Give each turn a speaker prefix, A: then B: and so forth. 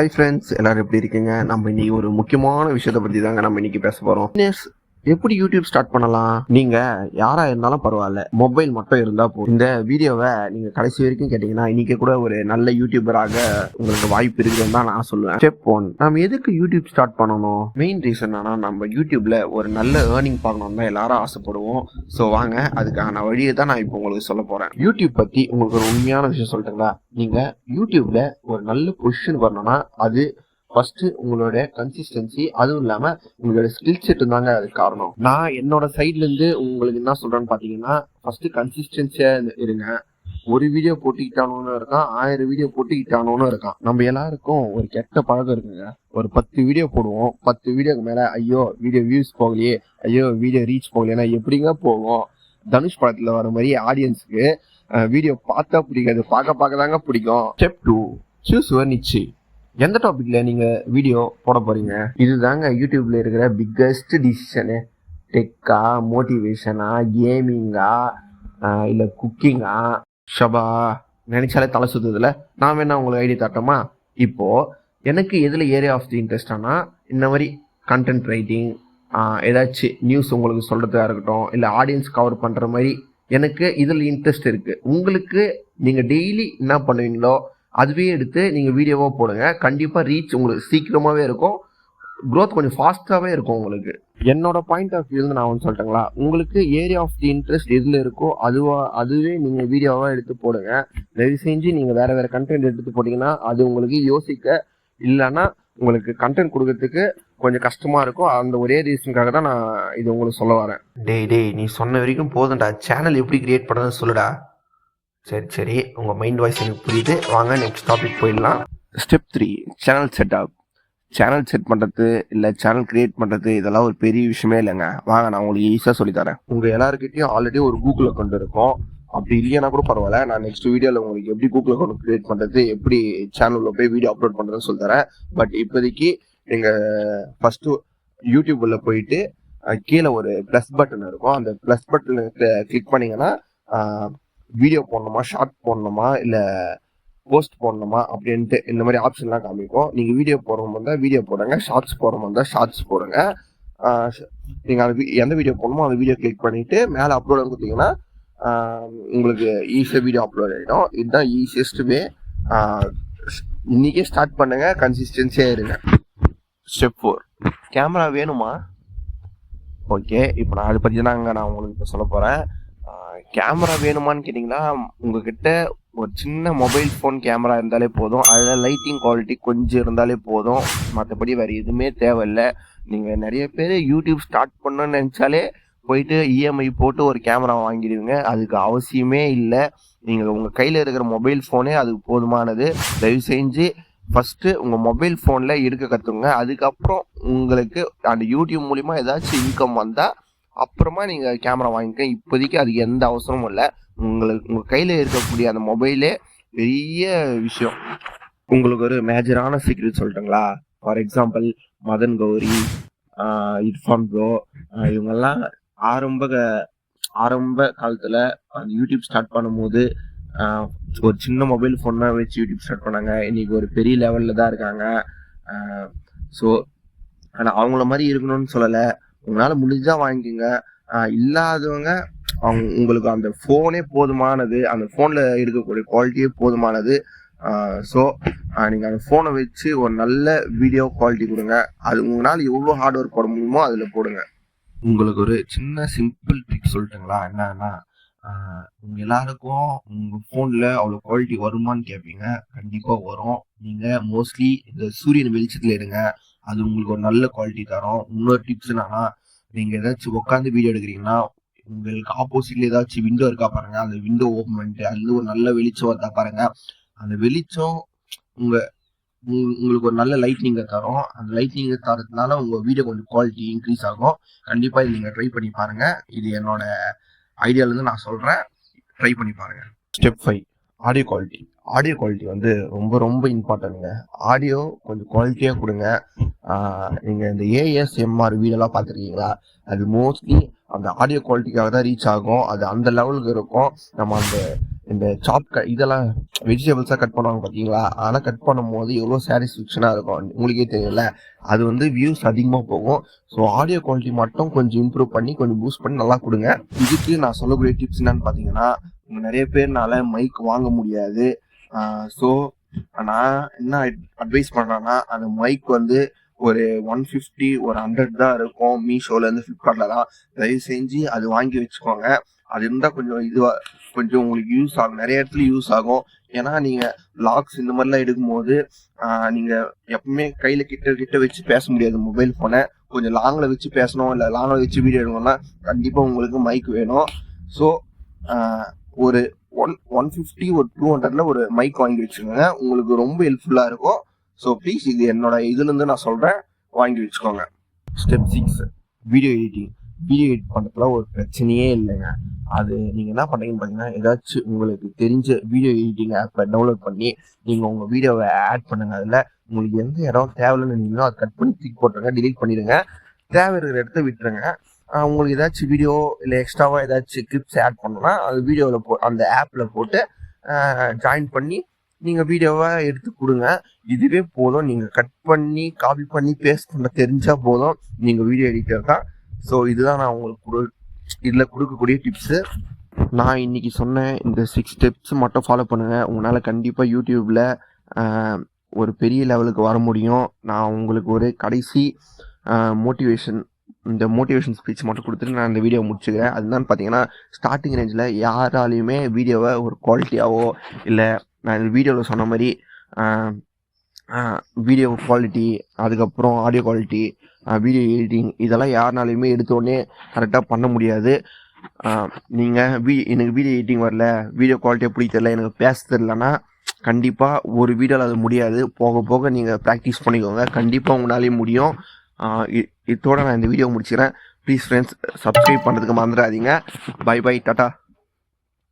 A: Hi friends, எல்லாரும் எப்படி இருக்கீங்க? நம்ம இன்னைக்கு ஒரு முக்கியமான விஷயத்தை பற்றி தாங்க நம்ம இன்னைக்கு பேச போகிறோம். எப்படி யூடியூப் ஸ்டார்ட் பண்ணலாம்? நீங்க யாரா இருந்தாலும் பரவாயில்ல, மொபைல் மட்டும் இருந்தா போதும். இந்த வீடியோவை நீங்க கடைசி வரைக்கும் கேட்டீங்கன்னா இன்னைக்கு கூட ஒரு நல்ல யூடியூபராக உங்களுக்கு வாய்ப்பு இருக்குன்னு தான் நான் சொல்லுவேன். ஸ்டெப் 1, நம்ம எதுக்கு யூடியூப் ஸ்டார்ட் பண்ணணும்? மெயின் ரீசன் நம்ம யூடியூப்ல ஒரு நல்ல ஏர்னிங் பார்க்கணும் தான் எல்லாரும் ஆசைப்படுவோம். ஸோ வாங்க, அதுக்கான வழியை தான் நான் இப்போ உங்களுக்கு சொல்ல போறேன். யூடியூப் பத்தி உங்களுக்கு ஒரு உண்மையான விஷயம் சொல்லிட்டுங்களா? நீங்க யூடியூப்ல ஒரு நல்ல பொசிஷன் வரணும்னா அது ஃபர்ஸ்ட் உங்களோட கன்சிஸ்டன்சி, அதுவும் இல்லாம உங்களோட ஸ்கில் செட் தாங்க அதுக்கு காரணம். நான் என்னோட சைட்ல இருந்து உங்களுக்கு என்ன சொல்றேன்னு பாத்தீங்கன்னா, ஃபர்ஸ்ட் கன்சிஸ்டன்சியா இருங்க. ஒரு வீடியோ போட்டுக்கிட்டானு இருக்கான், 1000 வீடியோ போட்டுக்கிட்டானு இருக்கான். நம்ம எல்லாருக்கும் ஒரு கெட்ட பழக்கம் இருக்குங்க. ஒரு 10 வீடியோ போடுவோம், 10 வீடியோக்கு மேல ஐயோ வீடியோ வியூஸ் போகலையே, ஐயோ வீடியோ ரீச் போகலையா, எப்படிங்க போகும்? தனுஷ் படத்துல வர மாதிரி ஆடியன்ஸுக்கு வீடியோ பார்த்தா பிடிக்காது, பார்க்க தாங்க பிடிக்கும். Step 2, choose your niche. எந்த டாபிக்ல நீங்க வீடியோ போட போறீங்க? இதுதாங்க யூடியூப்ல இருக்கிற பிக்கஸ்ட் டிசிஷனு. டெக்கா, மோட்டிவேஷனா, கேமிங்கா, இல்ல குக்கிங்கா? ஷபா, நினைச்சாலே தலை சுத்துதுல. நான் வேணா உங்களுக்கு ஐடியா தரட்டுமா? இப்போ எனக்கு எதுல ஏரியா ஆஃப் தி இன்ட்ரெஸ்டானா, இந்த மாதிரி கண்டென்ட் ரைட்டிங், ஏதாச்சும் நியூஸ் உங்களுக்கு சொல்றதா இருக்கட்டும், இல்ல ஆடியன்ஸ் கவர் பண்ற மாதிரி எனக்கு இதுல இன்ட்ரெஸ்ட் இருக்கு. உங்களுக்கு நீங்க டெய்லி என்ன பண்ணுவீங்களோ அதுவே எடுத்து நீங்கள் வீடியோவாக போடுங்க. கண்டிப்பாக ரீச் உங்களுக்கு சீக்கிரமாகவே இருக்கும், க்ரோத் கொஞ்சம் ஃபாஸ்ட்டாகவே இருக்கும் உங்களுக்கு. என்னோட பாயிண்ட் ஆஃப் வியூ நான் வந்து சொல்லிட்டேங்களா, உங்களுக்கு ஏரியா ஆஃப் தி இன்ட்ரெஸ்ட் எதில் இருக்கோ அதுவே நீங்கள் வீடியோவாக எடுத்து போடுங்க. தயவு செஞ்சு நீங்கள் வேறு கண்டென்ட் எடுத்து போட்டிங்கன்னா அது உங்களுக்கு யோசிக்க, இல்லைன்னா உங்களுக்கு கண்டென்ட் கொடுக்கறதுக்கு கொஞ்சம் கஷ்டமாக இருக்கும். அந்த ஒரே ரீசனுக்காக தான் நான் இது உங்களுக்கு சொல்ல வரேன். டேய் நீ சொன்ன வரைக்கும் போதும்டா, சேனல் எப்படி கிரியேட் பண்ணுறதுன்னு சொல்லுடா. சரி, உங்கள் மைண்ட் வாய்ஸ் எனக்கு புரியுது. வாங்க நெக்ஸ்ட் டாபிக் போயிடலாம். Step 3, channel setup. Channel set பண்ணுறது இல்லை சேனல் கிரியேட் பண்ணுறது இதெல்லாம் ஒரு பெரிய விஷயமே இல்லைங்க. வாங்க நான் உங்களுக்கு ஈஸியாக சொல்லித்தரேன். உங்கள் எல்லாருக்கிட்டையும் ஆல்ரெடி ஒரு கூகுள் அக்கௌண்ட் இருக்கும். அப்படி இல்லைன்னா கூட பரவாயில்ல, நான் நெக்ஸ்ட் வீடியோவில் உங்களுக்கு எப்படி கூகுள் அக்கௌண்ட் கிரியேட் பண்ணுறது, எப்படி சேனலில் போய் வீடியோ அப்லோட் பண்ணுறதுன்னு சொல்லித்தரேன். பட் இப்போதைக்கு நீங்கள் ஃபஸ்ட்டு யூடியூப்பில் போயிட்டு கீழே ஒரு ப்ளஸ் பட்டன் இருக்கும். அந்த ப்ளஸ் பட்டனை கிளிக் பண்ணிங்கன்னா வீடியோ போடணுமா, ஷார்ட் போடணுமா, இல்லை போஸ்ட் போடணுமா அப்படின்ட்டு இந்த மாதிரி ஆப்ஷன்லாம் காமிக்கும். நீங்கள் வீடியோ போடுற மாதிரி இருந்தால் வீடியோ போடுங்க, ஷார்ட்ஸ் போடுற மாதிரி இருந்தால் ஷார்ட்ஸ் போடுங்க. நீங்கள் அது எந்த வீடியோ போடணுமோ அந்த வீடியோ கிளிக் பண்ணிவிட்டு மேலே அப்லோட் கொடுத்தீங்கன்னா உங்களுக்கு ஈஸியாக வீடியோ அப்லோட் ஆகிடும். இதுதான் ஈஸியஸ்ட் வே. இன்றைக்கே ஸ்டார்ட் பண்ணுங்கள், கன்சிஸ்டன்சியாக இருங்க. ஸ்டெப் 4, கேமரா வேணுமா? ஓகே, இப்போ நான் அதை பற்றி தாங்க நான் உங்களுக்கு இப்போ சொல்ல போகிறேன். கேமரா வேணுமான்னு கேட்டிங்கன்னா, உங்ககிட்ட ஒரு சின்ன மொபைல் ஃபோன் கேமரா இருந்தாலே போதும். அதில் லைட்டிங் குவாலிட்டி கொஞ்சம் இருந்தாலே போதும், மற்றபடி வேறு எதுவுமே தேவையில்லை. நீங்கள் நிறைய பேர் யூடியூப் ஸ்டார்ட் பண்ணணும்னு நினச்சாலே போயிட்டு இஎம்ஐ போட்டு ஒரு கேமரா வாங்கிடுவீங்க. அதுக்கு அவசியமே இல்லை. நீங்கள் உங்கள் கையில் இருக்கிற மொபைல் ஃபோனே அதுக்கு போதுமானது. தயவு செஞ்சு ஃபஸ்ட்டு உங்கள் மொபைல் ஃபோனில் எடுக்க கற்றுங்க. அதுக்கப்புறம் உங்களுக்கு அந்த யூடியூப் மூலிமா ஏதாச்சும் இன்கம் வந்தால் அப்புறமா நீங்கள் கேமரா வாங்கிக்க. இப்போதைக்கு அதுக்கு எந்த அவசரமும் இல்லை. உங்கள் கையில் இருக்கக்கூடிய அந்த மொபைலே பெரிய விஷயம். உங்களுக்கு ஒரு மேஜரான சீக்ரெட் சொல்லட்டுங்களா? For example Madan Gowri, Irfan bro, இவங்கெல்லாம் ஆரம்ப காலத்தில் அந்த யூடியூப் ஸ்டார்ட் பண்ணும்போது ஒரு சின்ன மொபைல் ஃபோன் தான் வச்சு யூடியூப் ஸ்டார்ட் பண்ணாங்க. இன்னைக்கு ஒரு பெரிய லெவலில் தான் இருக்காங்க. ஸோ ஆனால் அவங்கள மாதிரி இருக்கணும்னு சொல்லலை. உங்களால் முடிஞ்சா வாங்கிக்கோங்க. இல்லாதவங்க உங்களுக்கு அந்த ஃபோனே போதுமானது, அந்த ஃபோனில் இருக்கக்கூடிய குவாலிட்டியே போதுமானது. ஸோ நீங்கள் அந்த ஃபோனை வச்சு ஒரு நல்ல வீடியோ குவாலிட்டி கொடுங்க. அது உங்களால் எவ்வளோ ஹார்ட் ஒர்க் போட முடியுமோ அதில் போடுங்க. உங்களுக்கு ஒரு சின்ன சிம்பிள் ட்ரிக் சொல்லட்டுங்களா? என்னன்னா, உங்கள் எல்லாருக்கும் உங்கள் ஃபோனில் அவ்வளோ குவாலிட்டி வருமானு கேட்பீங்க. கண்டிப்பாக வரும். நீங்கள் மோஸ்ட்லி இந்த சூரியன் வெளிச்சத்தில் எடுங்க, அது உங்களுக்கு ஒரு நல்ல குவாலிட்டி தரும். இன்னொரு டிப்ஸ் என்னன்னா, நீங்கள் ஏதாச்சும் உட்காந்து வீடியோ எடுக்கிறீங்கன்னா உங்களுக்கு ஆப்போசிட்ல ஏதாச்சும் விண்டோ இருக்கா பாருங்க, அந்த விண்டோ ஓப்பன் பண்ணிட்டு அதுல ஒரு நல்ல வெளிச்சம் வருதா பாருங்க. அந்த வெளிச்சம் உங்களுக்கு ஒரு நல்ல லைட்னிங்கை தரும். அந்த லைட்னிங்கை தரதுனால உங்க வீடியோ கொஞ்சம் குவாலிட்டி இன்க்ரீஸ் ஆகும். கண்டிப்பா இது நீங்க ட்ரை பண்ணி பாருங்க. இது என்னோட ஐடியால இருந்து நான் சொல்றேன், ட்ரை பண்ணி பாருங்க. Step 5, audio quality. Audio quality வந்து ரொம்ப ரொம்ப இம்பார்ட்டன்ட்ங்க. ஆடியோ கொஞ்சம் குவாலிட்டியாக கொடுங்க. நீங்கள் இந்த ஏஎஸ்எம்ஆர் வீடியோலாம் பார்த்துருக்கீங்களா? அது மோஸ்ட்லி அந்த ஆடியோ குவாலிட்டிக்காக தான் ரீச் ஆகும். அது அந்த லெவலுக்கு இருக்கும். நம்ம அந்த இந்த இதெல்லாம் வெஜிடபிள்ஸாக கட் பண்ணுவாங்க பார்த்தீங்களா, அதெல்லாம் கட் பண்ணும்போது எவ்வளோ சாட்டிஸ்ஃபேக்ஷனாக இருக்கும் உங்களுக்கே தெரியல. அது வந்து வியூஸ் அதிகமாக போகும். ஸோ ஆடியோ குவாலிட்டி மட்டும் கொஞ்சம் இம்ப்ரூவ் பண்ணி கொஞ்சம் பூஸ்ட் பண்ணி நல்லா கொடுங்க. இதுக்கு நான் சொல்லக்கூடிய டிப்ஸ் என்னன்னு பார்த்தீங்கன்னா, நிறைய பேர்னால மைக் வாங்க முடியாது. ஸோ நான் என்ன அட்வைஸ் பண்ணுறேன்னா, அந்த மைக் வந்து ஒரு 150 ஒரு 100 தான் இருக்கும் மீஷோலேருந்து, ஃப்ளிப்கார்ட்டில் தான். தயவு செஞ்சு அது வாங்கி வச்சுக்கோங்க. அது இருந்தால் கொஞ்சம் உங்களுக்கு யூஸ் ஆகும், நிறைய இடத்துல யூஸ் ஆகும். ஏன்னா நீங்கள் வ்ளாக்ஸ் இந்த மாதிரிலாம் எடுக்கும்போது நீங்கள் எப்பவுமே கையில் கிட்ட வச்சு பேச முடியாது. மொபைல் ஃபோனை கொஞ்சம் லாங்கில் வச்சு பேசணும், இல்லை லாங்கில் வச்சு வீடியோ எடுக்கணும்னா கண்டிப்பாக உங்களுக்கு மைக் வேணும். ஸோ ஒரு 150 ஒரு 200ல ஒரு மைக் வாங்கி வச்சுக்கோங்க, உங்களுக்கு ரொம்ப ஹெல்ப்ஃபுல்லாக இருக்கும். ஸோ ப்ளீஸ், இது என்னோட இதுலேருந்து நான் சொல்கிறேன், வாங்கி வச்சுக்கோங்க. Step 6, video editing. Video edit பண்ணுறதுல ஒரு பிரச்சனையே இல்லைங்க. அது நீங்கள் என்ன பண்ணுறீங்கன்னு பார்த்தீங்கன்னா, ஏதாச்சும் உங்களுக்கு தெரிஞ்ச வீடியோ எடிட்டிங் ஆப்பை டவுன்லோட் பண்ணி நீங்கள் உங்கள் வீடியோவை ஆட் பண்ணுங்கள். அதில் உங்களுக்கு எந்த இடம் தேவையில்லைன்னு நினைக்கிறீங்களோ அதை கட் பண்ணி தூக்கி போட்டுருங்க, டிலீட் பண்ணிடுங்க. தேவை இருக்கிற இடத்த விட்டுருங்க. உங்களுக்கு ஏதாச்சும் வீடியோ இல்லை எக்ஸ்ட்ராவாக ஏதாச்சும் கிளிப்ஸ் ஆட் பண்ணணும்னா அது வீடியோவில் அந்த ஆப்பில் போட்டு ஜாயின் பண்ணி நீங்கள் வீடியோவை எடுத்து கொடுங்க. இதுவே போதும். நீங்கள் கட் பண்ணி காப்பி பண்ணி பேஸ்ட் பண்ண தெரிஞ்சால் போதும், நீங்கள் வீடியோ எடிட்டர் தான். ஸோ இதுதான் நான் உங்களுக்கு இதில் கொடுக்கக்கூடிய டிப்ஸு. நான் இன்னைக்கு சொன்ன இந்த 6 ஸ்டெப்ஸ் மட்டும் ஃபாலோ பண்ணுங்கள். உங்களால் கண்டிப்பாக யூடியூப்பில் ஒரு பெரிய லெவலுக்கு வர முடியும். நான் உங்களுக்கு ஒரு கடைசி மோட்டிவேஷன் ஸ்பீச் மட்டும் கொடுத்துட்டு நான் இந்த வீடியோ முடிச்சுக்கிறேன். அதுதான் பார்த்தீங்கன்னா, ஸ்டார்டிங் ரேஞ்சில் யாராலையுமே வீடியோவை ஒரு குவாலிட்டியாவோ, இல்லை நான் வீடியோவில் சொன்ன மாதிரி வீடியோ குவாலிட்டி, அதுக்கப்புறம் ஆடியோ குவாலிட்டி, வீடியோ எடிட்டிங் இதெல்லாம் யாருனாலையுமே எடுத்தோடனே கரெக்டாக பண்ண முடியாது. நீங்கள் எனக்கு வீடியோ எடிட்டிங் வரல, வீடியோ குவாலிட்டியாக பிடிக்க தெரியல, எனக்கு பேச தெரிலன்னா கண்டிப்பாக ஒரு வீடியோவில் அது முடியாது. போக போக நீங்கள் ப்ராக்டிஸ் பண்ணிக்கோங்க, கண்டிப்பாக உங்களாலேயும் முடியும். இதோட நான் இந்த வீடியோ முடிச்சுக்கிறேன். ப்ளீஸ் ஃப்ரெண்ட்ஸ், சப்ஸ்கிரைப் பண்ணுறதுக்கு மறந்துடாதீங்க. Bye bye, tata.